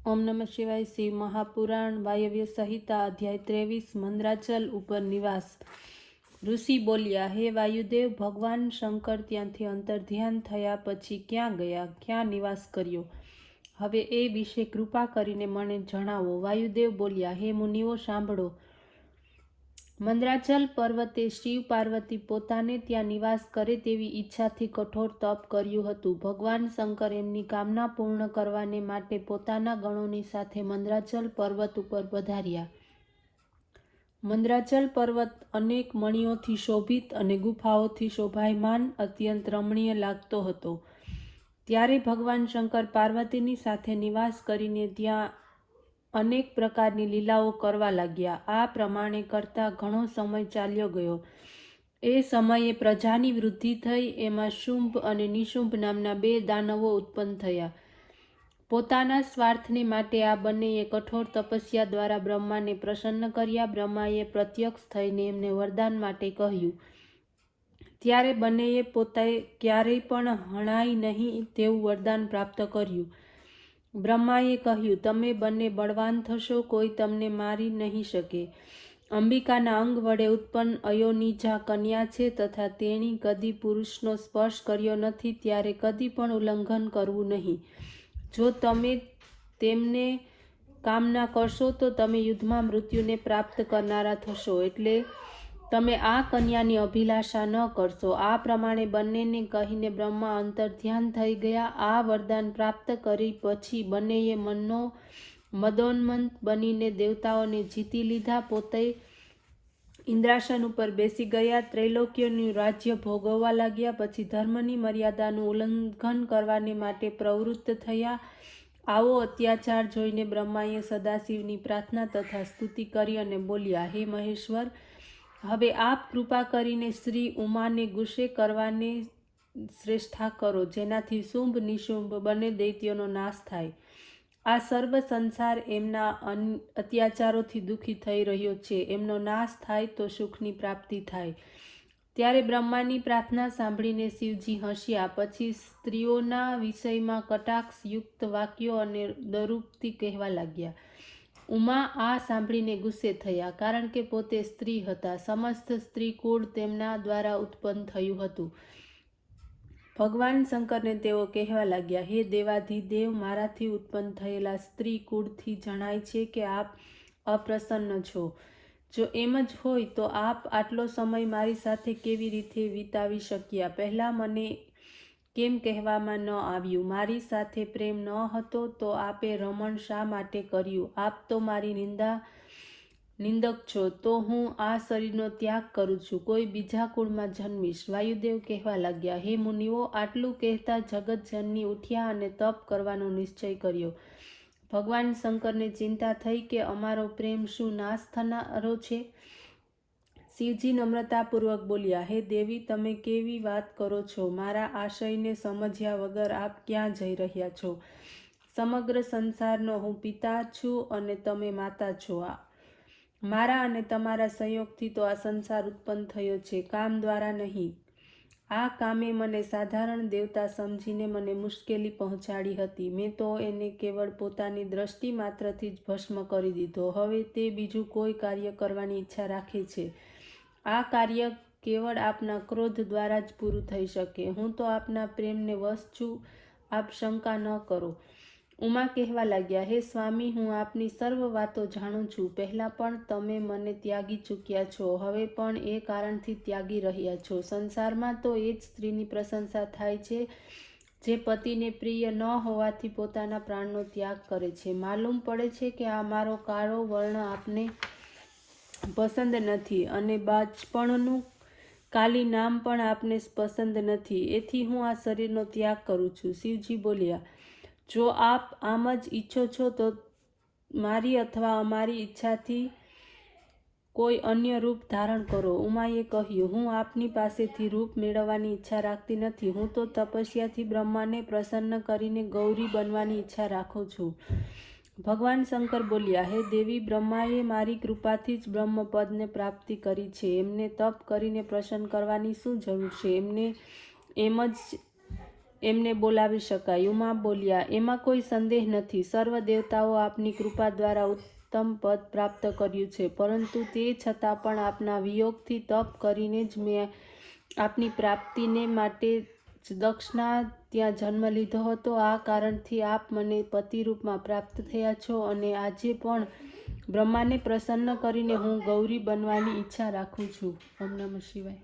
ओम नमः शिवाय। शिव महापुराण वायव्य संहिता अध्याय 23 मंद्राचल ઉપર નિવાસ। ઋષિ બોલ્યા, હે વાયુદેવ, ભગવાન શંકર ત્યાંથી અંતર્ધ્યાન થયા પછી ક્યાં ગયા, ક્યાં નિવાસ કર્યો? હવે એ વિશે કૃપા કરીને મને જણાવો। વાયુદેવ બોલ્યા, હે મુનિઓ સાંભળો। મંદ્રાચલ પર્વતે શિવ પાર્વતી પોતાને ત્યાં નિવાસ કરે તેવી ઈચ્છાથી કઠોર તપ કર્યું હતું। ભગવાન શંકર એમની કામના પૂર્ણ કરવાને માટે પોતાના ગણોની સાથે મંદ્રાચલ પર્વત ઉપર પધાર્યા। મંદ્રાચલ પર્વત અનેક મણિઓથી શોભિત અને ગુફાઓથી શોભાયમાન અત્યંત રમણીય લાગતો હતો। ત્યારે ભગવાન શંકર પાર્વતીની સાથે નિવાસ કરીને ત્યાં અનેક પ્રકારની લીલાઓ કરવા લાગ્યા। આ પ્રમાણે કરતા ઘણો સમય ચાલ્યો ગયો। એ સમયે પ્રજાની વૃદ્ધિ થઈ। એમાં શુંભ અને નિશુંભ નામના બે દાનવો ઉત્પન્ન થયા। પોતાના સ્વાર્થને માટે આ બંનેએ કઠોર તપસ્યા દ્વારા બ્રહ્માને પ્રસન્ન કર્યા। બ્રહ્માએ પ્રત્યક્ષ થઈને એમને વરદાન માટે કહ્યું। ત્યારે બંનેએ પોતે ક્યારેય પણ હણાય નહીં તેવું વરદાન પ્રાપ્ત કર્યું। બ્રહ્માએ કહ્યું, તમે બંને બળવાન થશો, કોઈ તમને મારી નહીં શકે। અંબિકાના અંગ વડે ઉત્પન્ન અયોનિજા કન્યા છે તથા તેણી કદી પુરુષનો સ્પર્શ કર્યો નથી, ત્યારે કદી પણ ઉલ્લંઘન કરવું નહીં। જો તમે તેમને કામના કરશો તો તમે યુદ્ધમાં મૃત્યુને પ્રાપ્ત કરનારા થશો, એટલે તમે આ કન્યાની અભિલાષા ન કરશો। આ પ્રમાણે બંનેને કહીને બ્રહ્મા અંતર્ધ્યાન થઈ ગયા। આ વરદાન પ્રાપ્ત કરી પછી બંનેએ મનનો મદોન્મત્ત બનીને દેવતાઓને જીતી લીધા। પોતે ઇન્દ્રાસન ઉપર બેસી ગયા, ત્રૈલોક્યનું રાજ્ય ભોગવવા લાગ્યા। પછી ધર્મની મર્યાદાનું ઉલ્લંઘન કરવાને માટે પ્રવૃત્ત થયા। આવો અત્યાચાર જોઈને બ્રહ્માએ સદાશિવની પ્રાર્થના તથા સ્તુતિ કરી અને બોલ્યા, હે મહેશ્વર, હવે આપ કૃપા કરીને શ્રી ઉમાને ગુસ્સે કરવાને શ્રેષ્ઠા કરો, જેનાથી શુંભ નિશુંભ બંને દૈત્યોનો નાશ થાય। આ સર્વ સંસાર એમના અત્યાચારોથી દુઃખી થઈ રહ્યો છે, એમનો નાશ થાય તો સુખની પ્રાપ્તિ થાય। ત્યારે બ્રહ્માની પ્રાર્થના સાંભળીને શિવજી હસ્યા। પછી સ્ત્રીઓના વિષયમાં કટાક્ષયુક્ત વાક્યો અને દરૂક્તિ કહેવા લાગ્યા। ઉમા આ સાંભળીને ગુસ્સે થયા, કારણ કે પોતે સ્ત્રી હતા। સમસ્ત સ્ત્રી કુળ તેમના દ્વારા ઉત્પન્ન થયું હતું। ભગવાન શંકરને તેઓ કહેવા લાગ્યા, હે દેવાધિદેવ, મારાથી ઉત્પન્ન થયેલા સ્ત્રી કુળથી જણાય છે કે આપ અપ્રસન્ન છો। જો એમ જ હોય તો આપ આટલો સમય મારી સાથે કેવી રીતે વિતાવી શક્યા? પહેલાં મને કેમ કહેવામાં ન આવ્યું? મારી સાથે પ્રેમ ન હતો તો આપે રમણ શા માટે કર્યું? આપ તો મારી નિંદક છો, તો હું આ શરીરનો ત્યાગ કરું છું, કોઈ બીજા કુળમાં જન્મીશ। વાયુદેવ કહેવા લાગ્યા, હે મુનિઓ, આટલું કહેતા જગતજનની ઉઠ્યા અને તપ કરવાનો નિશ્ચય કર્યો। ભગવાન શંકરને ચિંતા થઈ કે અમારો પ્રેમ શું નાશ થનારો છે? શિવજી નમ્રતાપૂર્વક બોલ્યા, હે દેવી, તમે કેવી વાત કરો છો? મારા આશયને સમજ્યા વગર આપ ક્યાં જઈ રહ્યા છો? સમગ્ર સંસારનો હું પિતા છું અને તમે માતા છો। મારા અને તમારા સંયોગથી તો આ સંસાર ઉત્પન્ન થયો છે, કામ દ્વારા નહીં। આ કામે મને સાધારણ દેવતા સમજીને મને મુશ્કેલી પહોંચાડી હતી। મેં તો એને કેવળ પોતાની દ્રષ્ટિ માત્રથી જ ભસ્મ કરી દીધો। હવે તે બીજું કોઈ કાર્ય કરવાની ઈચ્છા રાખે છે। આ કાર્ય કેવળ આપના ક્રોધ દ્વારા જ પૂરું થઈ શકે। હું તો આપના પ્રેમને વશ છું, આપ શંકા ન કરો। ઉમા કહેવા લાગ્યા, હે સ્વામી, હું આપની સર્વ વાતો જાણું છું। પહેલાં પણ તમે મને ત્યાગી ચૂક્યા છો, હવે પણ એ કારણથી ત્યાગી રહ્યા છો। સંસારમાં તો એ જ સ્ત્રીની પ્રશંસા થાય છે જે પતિને પ્રિય ન હોવાથી પોતાના પ્રાણનો ત્યાગ કરે છે। માલુમ પડે છે કે આ મારો કાળો વર્ણ આપને પસંદ નથી અને બાજપણનું કાલી નામ પણ આપને પસંદ નથી, એથી હું આ શરીરનો ત્યાગ કરું છું। શિવજી બોલ્યા, જો આપ આમ જ ઈચ્છો છો તો મારી અથવા અમારી ઈચ્છાથી કોઈ અન્ય રૂપ ધારણ કરો। ઉમાએ કહ્યું, હું આપની પાસેથી રૂપ મેળવવાની ઈચ્છા રાખતી નથી। હું તો તપસ્યાથી બ્રહ્માને પ્રસન્ન કરીને ગૌરી બનવાની ઈચ્છા રાખું છું। ભગવાન શંકર બોલ્યા, હે દેવી, બ્રહ્માએ મારી કૃપાથી જ બ્રહ્મપદને પ્રાપ્તિ કરી છે। એમને તપ કરીને પ્રસન્ન કરવાની શું જરૂર છે? એમને એમને બોલાવી શકાય. ઉમા બોલ્યા, એમાં કોઈ સંદેહ નથી. સર્વ દેવતાઓ આપની કૃપા દ્વારા ઉત્તમ પદ પ્રાપ્ત કર્યું છે, પરંતુ તે છતાં પણ આપના વિયોગથી તપ કરીને જ મેં આપની પ્રાપ્તિને માટે જ દક્ષના ત્યાં જન્મ લીધો હતો. આ કારણથી આપ મને પતિરૂપમાં પ્રાપ્ત થયા છો, અને આજે પણ બ્રહ્માને પ્રસન્ન કરીને હું ગૌરી બનવાની ઈચ્છા રાખું છું. ઓમ નમઃ શિવાય.